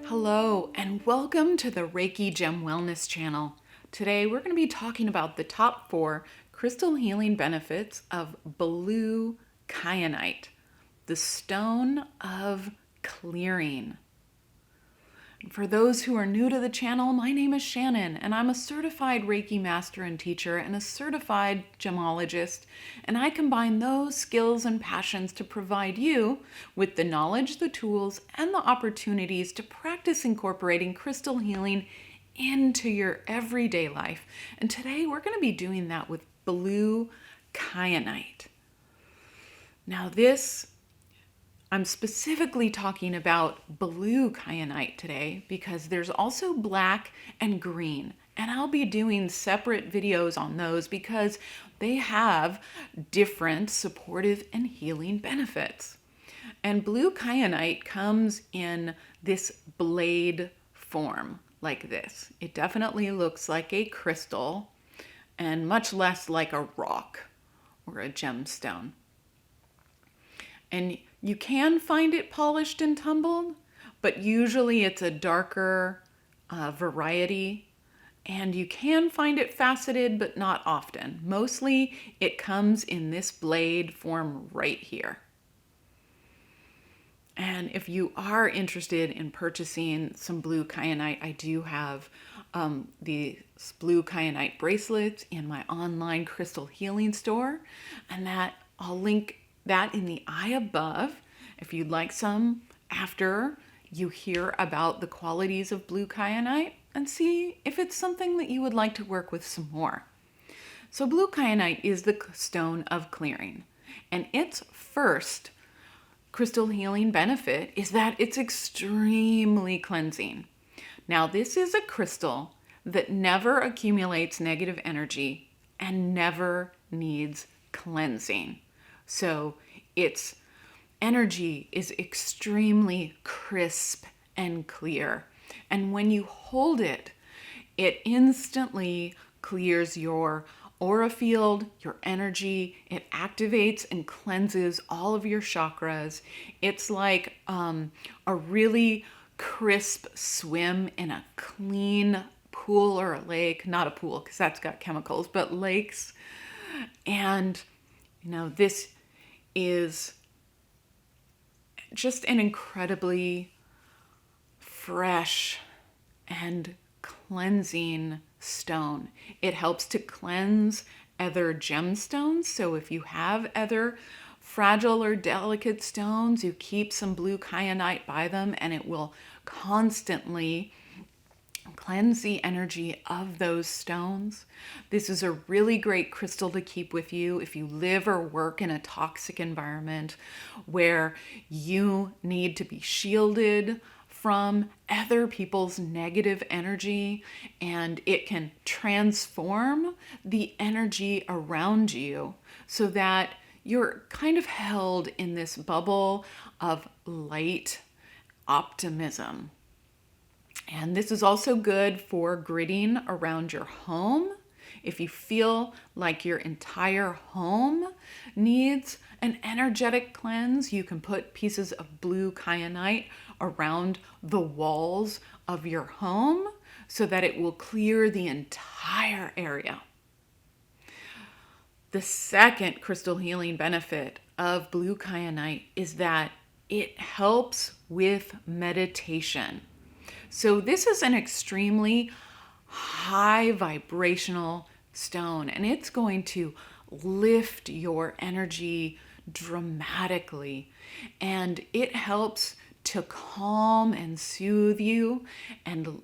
Hello, and welcome to the Reiki Gem Wellness channel. Today, we're going to be talking about the top 4 crystal healing benefits of blue kyanite, the stone of clearing. For those who are new to the channel, my name is Shannon, and I'm a certified Reiki master and teacher and a certified gemologist, and I combine those skills and passions to provide you with the knowledge, the tools, and the opportunities to practice incorporating crystal healing into your everyday life. And today we're going to be doing that with blue kyanite. Now I'm specifically talking about blue kyanite today because there's also black and green, and I'll be doing separate videos on those because they have different supportive and healing benefits. And blue kyanite comes in this blade form like this. It definitely looks like a crystal and much less like a rock or a gemstone. And you can find it polished and tumbled, but usually it's a darker variety. And you can find it faceted, but not often. Mostly it comes in this blade form right here. And if you are interested in purchasing some blue kyanite, I do have the blue kyanite bracelets in my online crystal healing store, and that I'll link that in the eye above if you'd like some after you hear about the qualities of blue kyanite and see if it's something that you would like to work with some more. So blue kyanite is the stone of clearing, and its first crystal healing benefit is that it's extremely cleansing. Now, this is a crystal that never accumulates negative energy and never needs cleansing. So its energy is extremely crisp and clear. And when you hold it, it instantly clears your aura field, your energy. It activates and cleanses all of your chakras. It's like a really crisp swim in a clean pool or a lake. Not a pool because that's got chemicals, but lakes. And this is just an incredibly fresh and cleansing stone. It helps to cleanse other gemstones. So if you have other fragile or delicate stones, you keep some blue kyanite by them and it will constantly cleanse the energy of those stones. This is a really great crystal to keep with you if you live or work in a toxic environment where you need to be shielded from other people's negative energy, and it can transform the energy around you so that you're kind of held in this bubble of light optimism. And this is also good for gridding around your home. If you feel like your entire home needs an energetic cleanse, you can put pieces of blue kyanite around the walls of your home so that it will clear the entire area. The second crystal healing benefit of blue kyanite is that it helps with meditation. So this is an extremely high vibrational stone, and it's going to lift your energy dramatically. And it helps to calm and soothe you and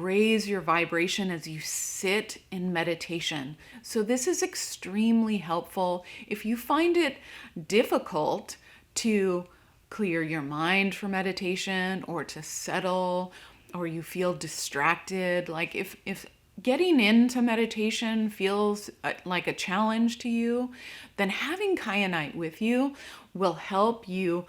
raise your vibration as you sit in meditation. So this is extremely helpful if you find it difficult to clear your mind for meditation or to settle, or you feel distracted. Like if getting into meditation feels like a challenge to you, then having kyanite with you will help you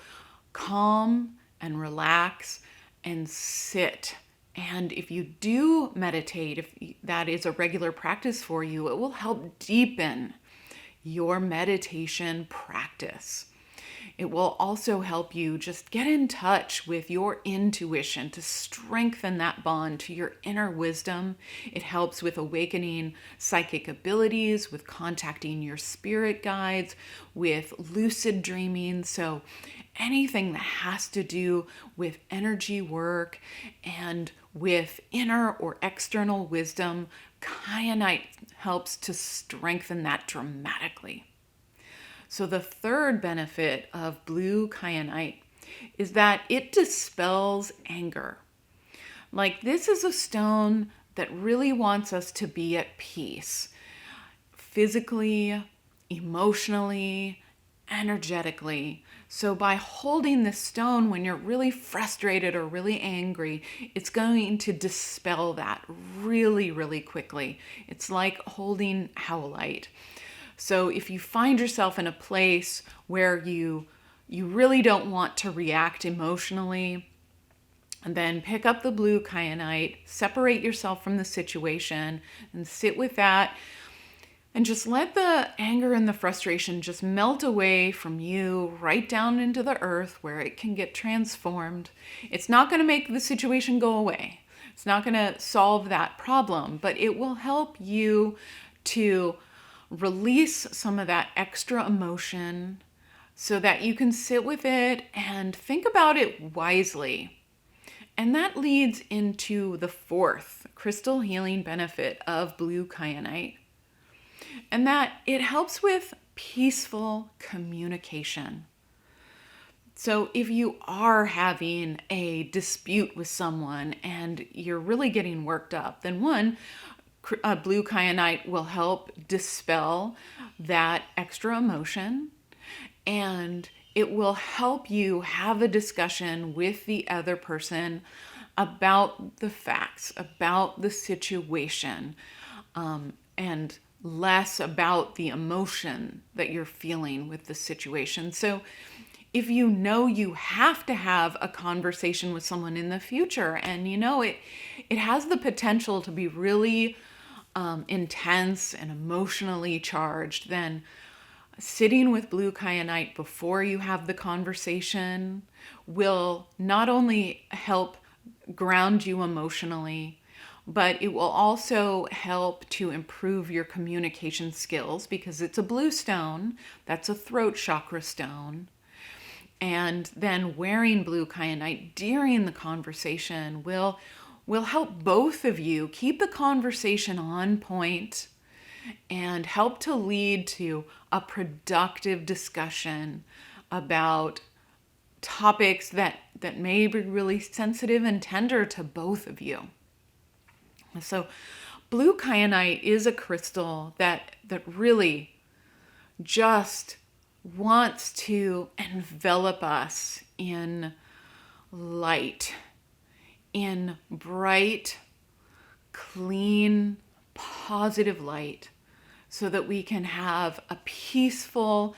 calm and relax and sit. And if you do meditate, if that is a regular practice for you, it will help deepen your meditation practice. It will also help you just get in touch with your intuition to strengthen that bond to your inner wisdom. It helps with awakening psychic abilities, with contacting your spirit guides, with lucid dreaming. So anything that has to do with energy work and with inner or external wisdom, kyanite helps to strengthen that dramatically. So the third benefit of blue kyanite is that it dispels anger. Like, this is a stone that really wants us to be at peace, physically, emotionally, energetically. So by holding this stone when you're really frustrated or really angry, it's going to dispel that really, really quickly. It's like holding howlite. So if you find yourself in a place where you really don't want to react emotionally, and then pick up the blue kyanite, separate yourself from the situation, and sit with that, and just let the anger and the frustration just melt away from you right down into the earth where it can get transformed. It's not going to make the situation go away. It's not going to solve that problem, but it will help you to release some of that extra emotion so that you can sit with it and think about it wisely. And that leads into the fourth crystal healing benefit of blue kyanite, and that it helps with peaceful communication. So if you are having a dispute with someone and you're really getting worked up, then blue kyanite will help dispel that extra emotion, and it will help you have a discussion with the other person about the facts, about the situation, and less about the emotion that you're feeling with the situation. So if you know you have to have a conversation with someone in the future, and you know it has the potential to be really intense and emotionally charged, then sitting with blue kyanite before you have the conversation will not only help ground you emotionally, but it will also help to improve your communication skills, because it's a blue stone. That's a throat chakra stone. And then wearing blue kyanite during the conversation will help both of you keep the conversation on point and help to lead to a productive discussion about topics that may be really sensitive and tender to both of you. So blue kyanite is a crystal that really just wants to envelop us in light, in bright, clean, positive light, so that we can have a peaceful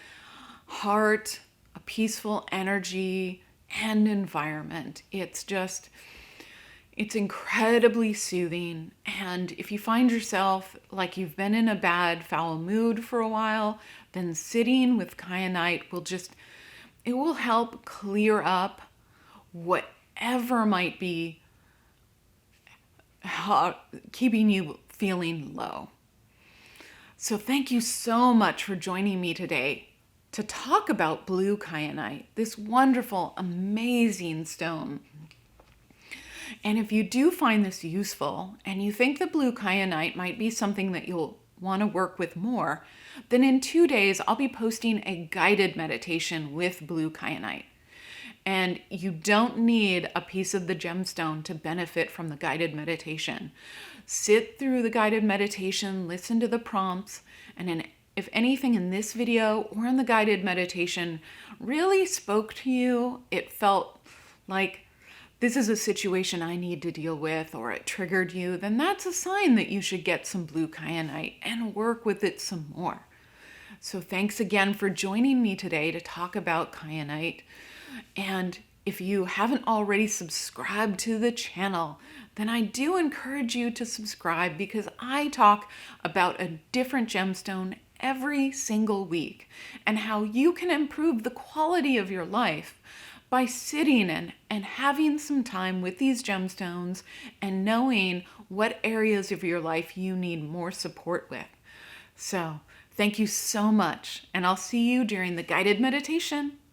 heart, a peaceful energy and environment. It's incredibly soothing. And if you find yourself like you've been in a bad, foul mood for a while, then sitting with kyanite will help clear up whatever might be keeping you feeling low. So thank you so much for joining me today to talk about blue kyanite, this wonderful, amazing stone. And if you do find this useful and you think the blue kyanite might be something that you'll want to work with more, then in 2 days I'll be posting a guided meditation with blue kyanite. And you don't need a piece of the gemstone to benefit from the guided meditation. Sit through the guided meditation, listen to the prompts, and if anything in this video or in the guided meditation really spoke to you, it felt like this is a situation I need to deal with, or it triggered you, then that's a sign that you should get some blue kyanite and work with it some more. So thanks again for joining me today to talk about kyanite. And if you haven't already subscribed to the channel, then I do encourage you to subscribe, because I talk about a different gemstone every single week, and how you can improve the quality of your life by sitting and having some time with these gemstones and knowing what areas of your life you need more support with. So, thank you so much, and I'll see you during the guided meditation.